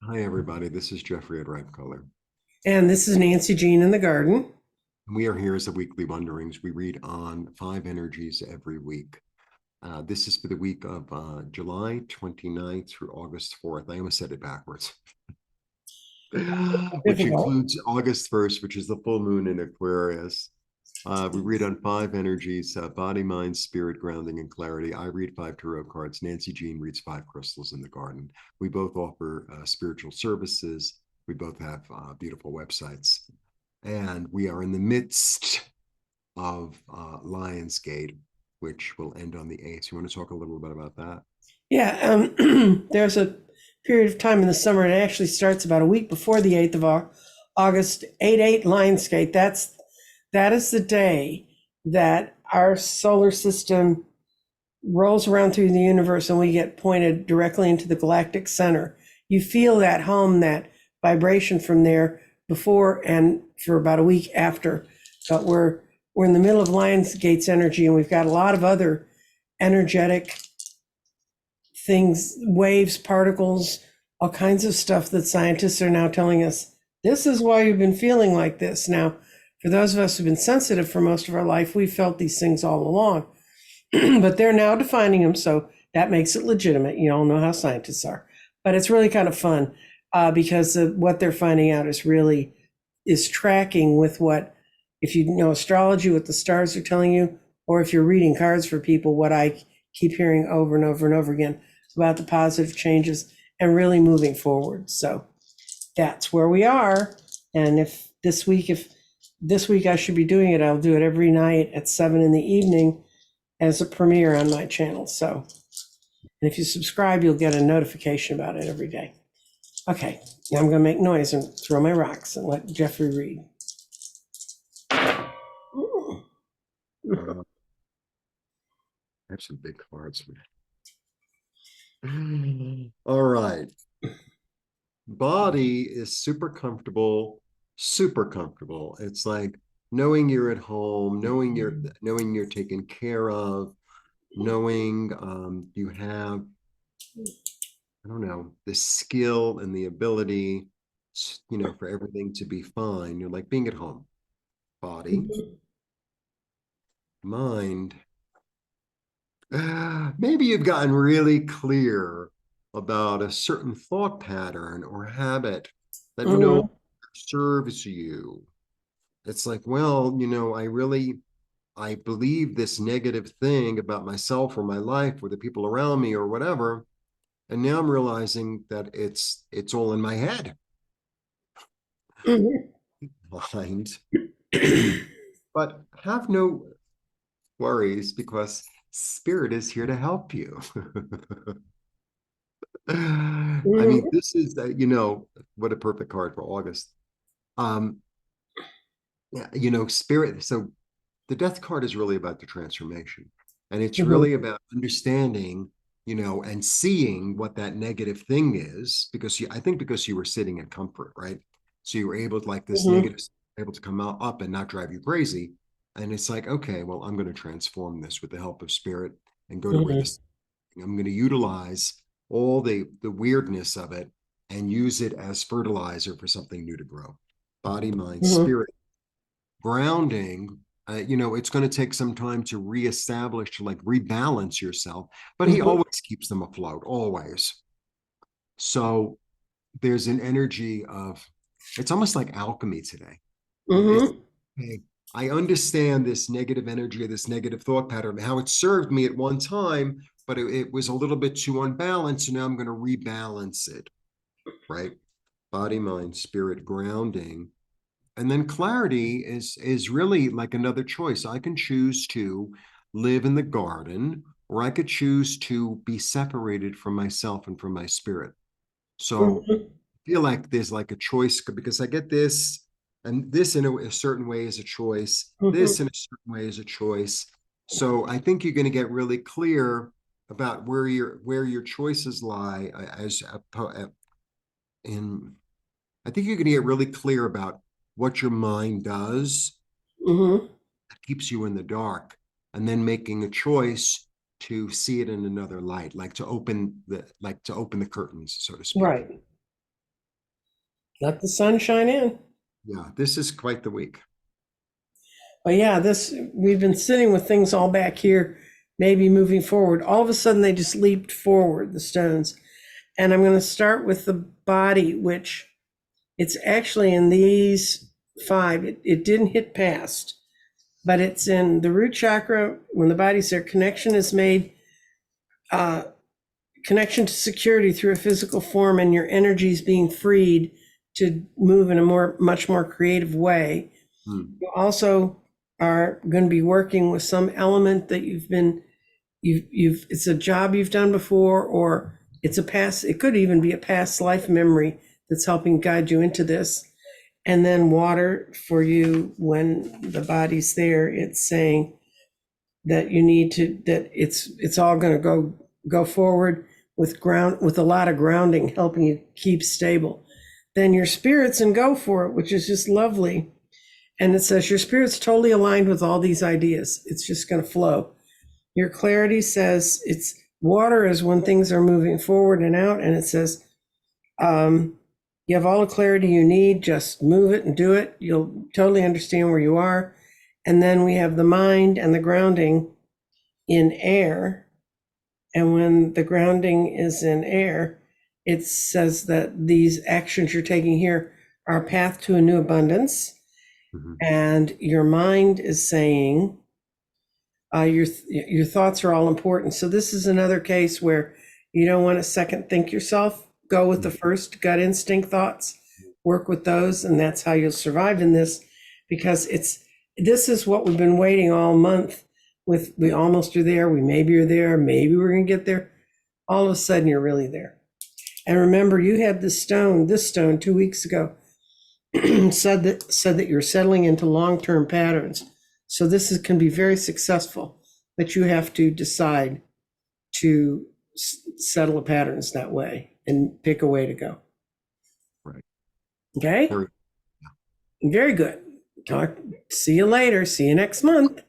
Hi, everybody. This is Jeffrey at Ripe Color. And this is Nancy Jean in the garden. We are here as the Weekly Wonderings. We read on five energies every week. This is for the week of July 29th through August 4th. I almost said it backwards, which Difficult. includes August 1st, which is the full moon in Aquarius. We read on five energies, body, mind, spirit, grounding, and clarity. I read five tarot cards. Nancy Jean reads five crystals in the garden. We both offer spiritual services. We both have beautiful websites. And we are in the midst of Lionsgate, which will end on the 8th. You want to talk a little bit about that? Yeah, there's a period of time in the summer, and it actually starts about a week before the 8th of August, 8/8 Lionsgate. That is the day that our solar system rolls around through the universe and we get pointed directly into the galactic center. You feel that hum, that vibration from there before and for about a week after. But we're in the middle of Lionsgate's energy, and we've got a lot of other energetic things, waves, particles, all kinds of stuff that scientists are now telling us this is why you've been feeling like this. Now, for those of us who've been sensitive for most of our life, we've felt these things all along, but they're now defining them, so that makes it legitimate. You all know how scientists are, but it's really kind of fun because what they're finding out is tracking with what, if you know astrology, what the stars are telling you, or if you're reading cards for people, what I keep hearing over and over and over again about the positive changes and really moving forward. So that's where we are. And if this week I should be doing it, I'll do it every night at 7 in the evening as a premiere on my channel. So, and if you subscribe, you'll get a notification about it every day. Okay, now I'm going to make noise and throw my rocks and let Jeffrey read. I have some big cards. All right. Body is super comfortable, super comfortable. It's like knowing you're at home, knowing you're taken care of, knowing you have, I don't know, the skill and the ability, for everything to be fine. You're like being at home. Body, mind. Maybe you've gotten really clear about a certain thought pattern or habit that no Mhm. serves you. It's like, well, I believe this negative thing about myself or my life or the people around me or whatever. And now I'm realizing that it's all in my head, Mhm. mind. But have no worries because spirit is here to help you. I mean, Mhm. this is what a perfect card for August. Um, yeah, spirit. So the death card is really about the transformation, and it's Mhm. really about understanding, and seeing what that negative thing is, because I think because you were sitting in comfort, right? So you were able to, like, this Mhm. negative able to come out up and not drive you crazy. And it's like, okay, well, I'm going to transform this with the help of spirit and go to where Mhm. this, I'm going to utilize all the weirdness of it and use it as fertilizer for something new to grow. Body, mind, Mhm. spirit. Grounding, it's going to take some time to reestablish, to like rebalance yourself, but he Mhm. always keeps them afloat, always. So there's an energy of, it's almost like alchemy today. It's, Mhm. hey, I understand this negative energy or this negative thought pattern, how it served me at one time, but it was a little bit too unbalanced. So now I'm going to rebalance it, right? Body, mind, spirit, grounding. And then clarity is really like another choice. I can choose to live in the garden, or I could choose to be separated from myself and from my spirit. So Mhm. I feel like there's like a choice, because I get this, and this in a certain way is a choice. This Mhm. in a certain way is a choice. So I think you're going to get really clear about where your choices lie, in I think you're going to get really clear about what your mind does Mhm. that keeps you in the dark, and then making a choice to see it in another light, like to open the curtains, so to speak. Right. Let the sun shine in. Yeah, this is quite the week. But yeah, we've been sitting with things all back here, maybe moving forward. All of a sudden, they just leaped forward, the stones. And I'm going to start with the body, which it's actually in these 5. It didn't hit past, but it's in the root chakra. When the body's there, connection is made, connection to security through a physical form, and your energy is being freed to move in a much more creative way. You also are going to be working with some element that it's a job you've done before, or it could even be a past life memory that's helping guide you into this. And then water for you, when the body's there, it's saying that it's all going to go forward with a lot of grounding, helping you keep stable. Then your spirit's in go for it, which is just lovely. And it says your spirit's totally aligned with all these ideas. It's just going to flow. Your clarity says it's water is when things are moving forward and out. And it says, you have all the clarity you need. Just move it and do it. You'll totally understand where you are. And then we have the mind and the grounding in air. And when the grounding is in air, it says that these actions you're taking here are a path to a new abundance. And your mind is saying your thoughts are all important. So this is another case where you don't want to second think yourself. Go with the first gut instinct thoughts, work with those, and that's how you'll survive in this, because this is what we've been waiting all month with. We almost are there. We maybe are there. Maybe we're going to get there. All of a sudden you're really there. And remember, you had this stone 2 weeks ago, said that you're settling into long-term patterns. So this can be very successful, but you have to decide to settle the patterns that way and pick a way to go. Right. Okay. Very good. See you later. See you next month.